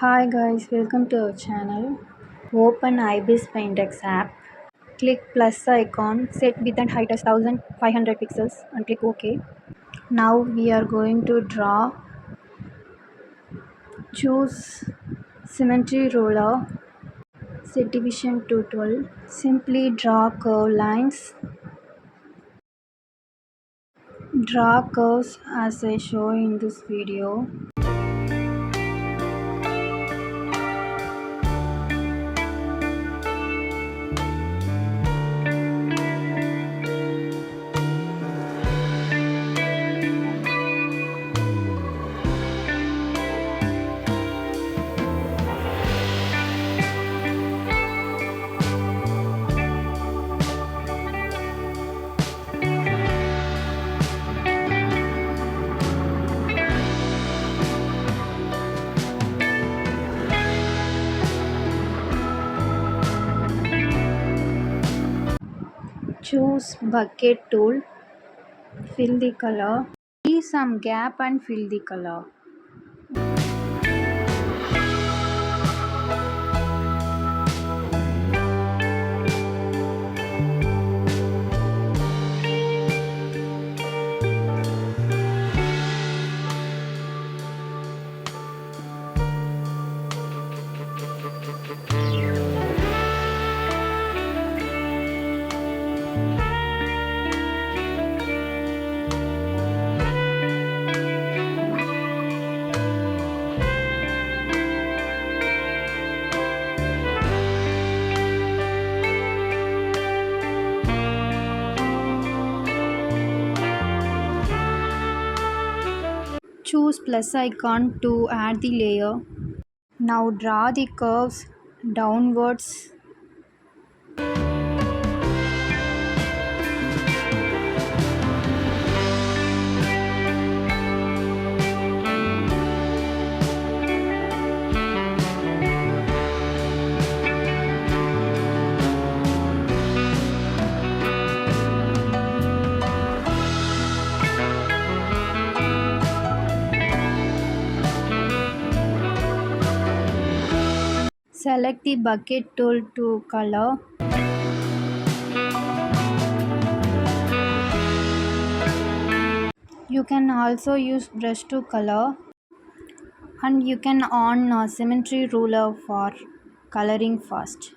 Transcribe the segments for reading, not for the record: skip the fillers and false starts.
Hi guys, welcome to our channel. Open ibispaintx app. Click plus icon, set width and height as 1500 pixels and click OK. Now we are going to draw. Choose symmetry ruler. Set division to 12. Simply draw curve lines. Draw curves as I show in this video. Choose bucket tool. Fill the color. Leave some gap and fill the color. Choose plus icon to add the layer. Now draw the curves downwards. Select the bucket tool to color. You can also use brush to color, and you can on symmetry ruler for coloring fast.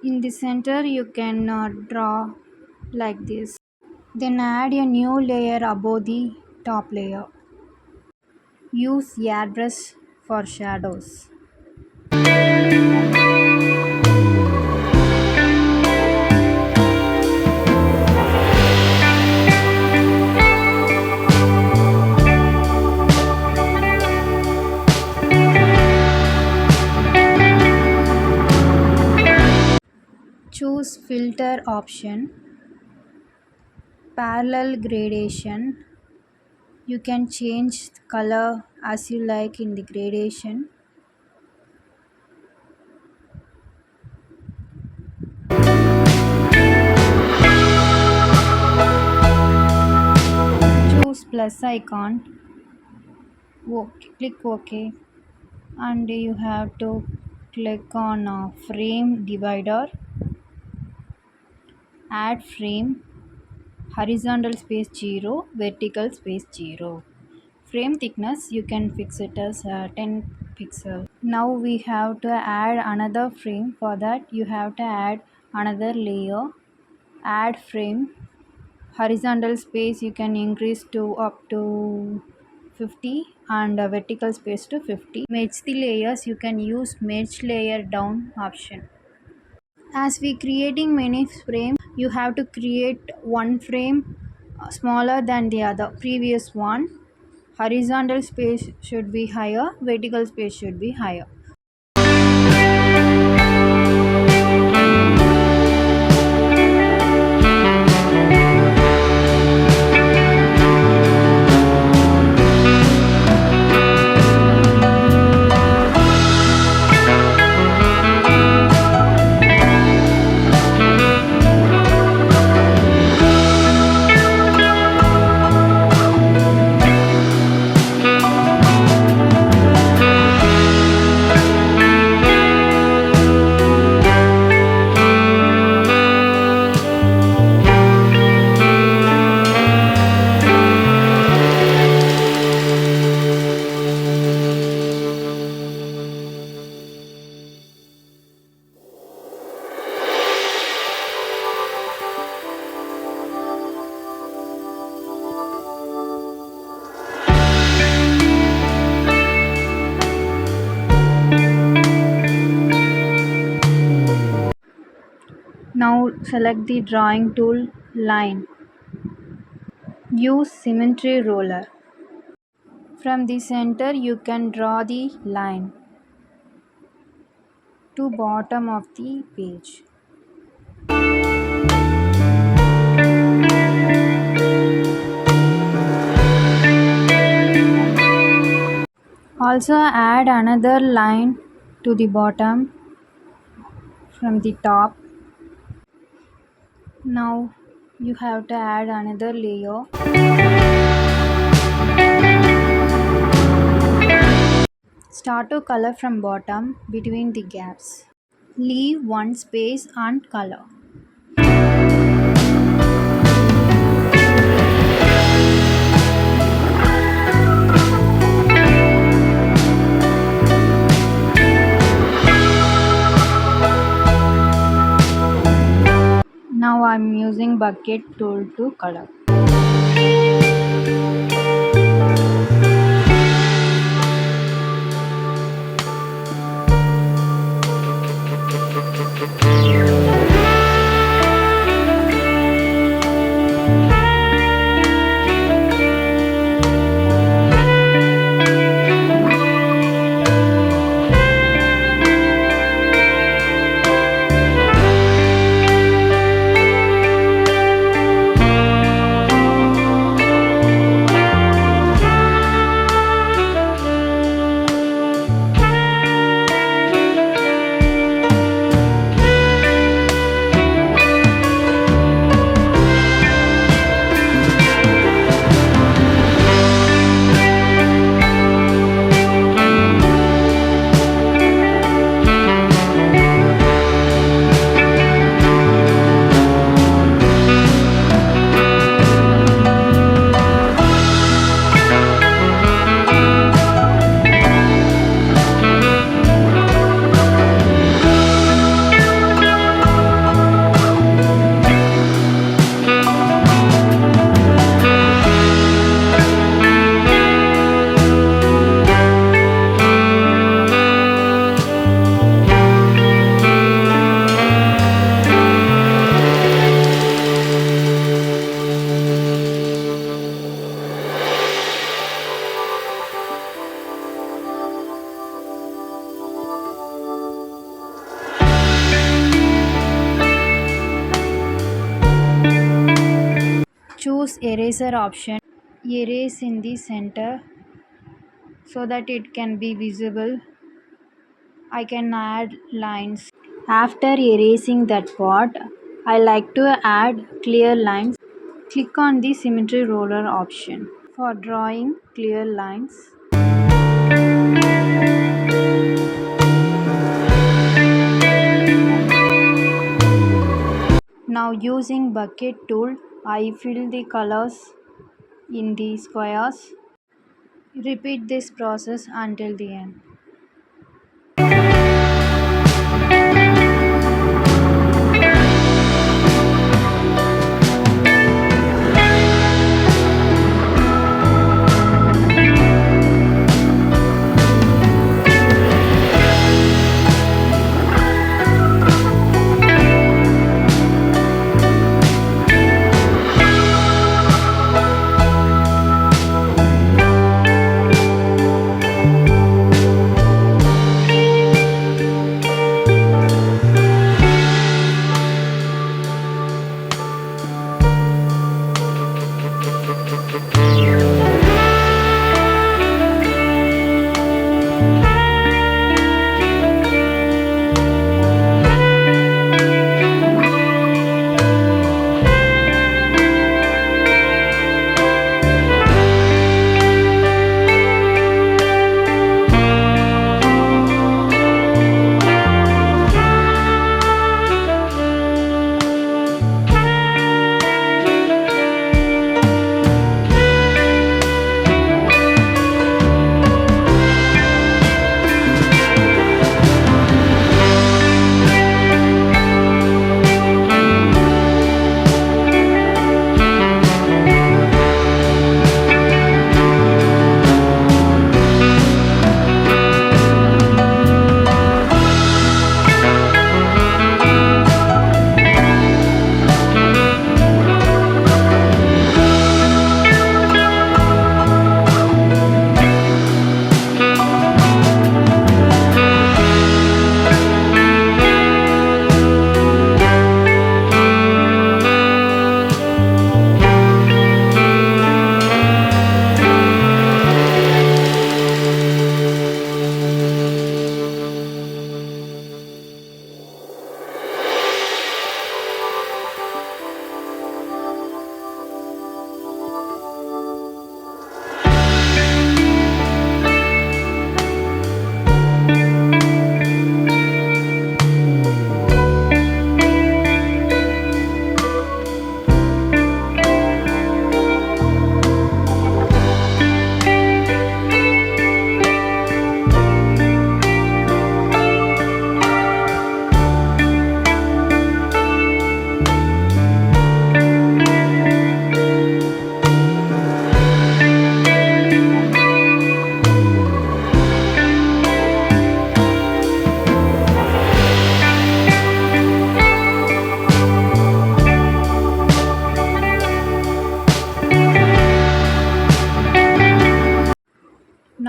In the center you can draw like this. Then add a new layer above the top layer. Use airbrush for shadows. Choose filter option. Parallel gradation. You can change the color as you like in the gradation. Choose plus icon. Click OK, and you have to click on frame divider. Add frame. Horizontal space 0, vertical space 0. Frame thickness you can fix it as 10 pixel. Now we have to add another frame. For that you have to add another layer. Add frame. Horizontal space you can increase to up to 50 and vertical space to 50. Merge the layers, you can use merge layer down option. As we creating many frames, you have to create one frame smaller than the other previous one. Horizontal space should be higher, vertical space should be higher. Now select the drawing tool line. Use symmetry roller. From the center you can draw the line to bottom of the page. Also add another line to the bottom from the top. Now you have to add another layer. Start to color from bottom between the gaps. Leave one space and color. Now I am using bucket tool to color. Choose eraser option. Erase in the center so that it can be visible. I can add lines. After erasing that part, I like to add clear lines. Click on the symmetry roller option for drawing clear lines. Now using bucket tool, I fill the colors in the squares. Repeat this process until the end.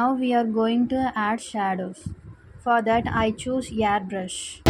Now we are going to add shadows. For that I choose airbrush.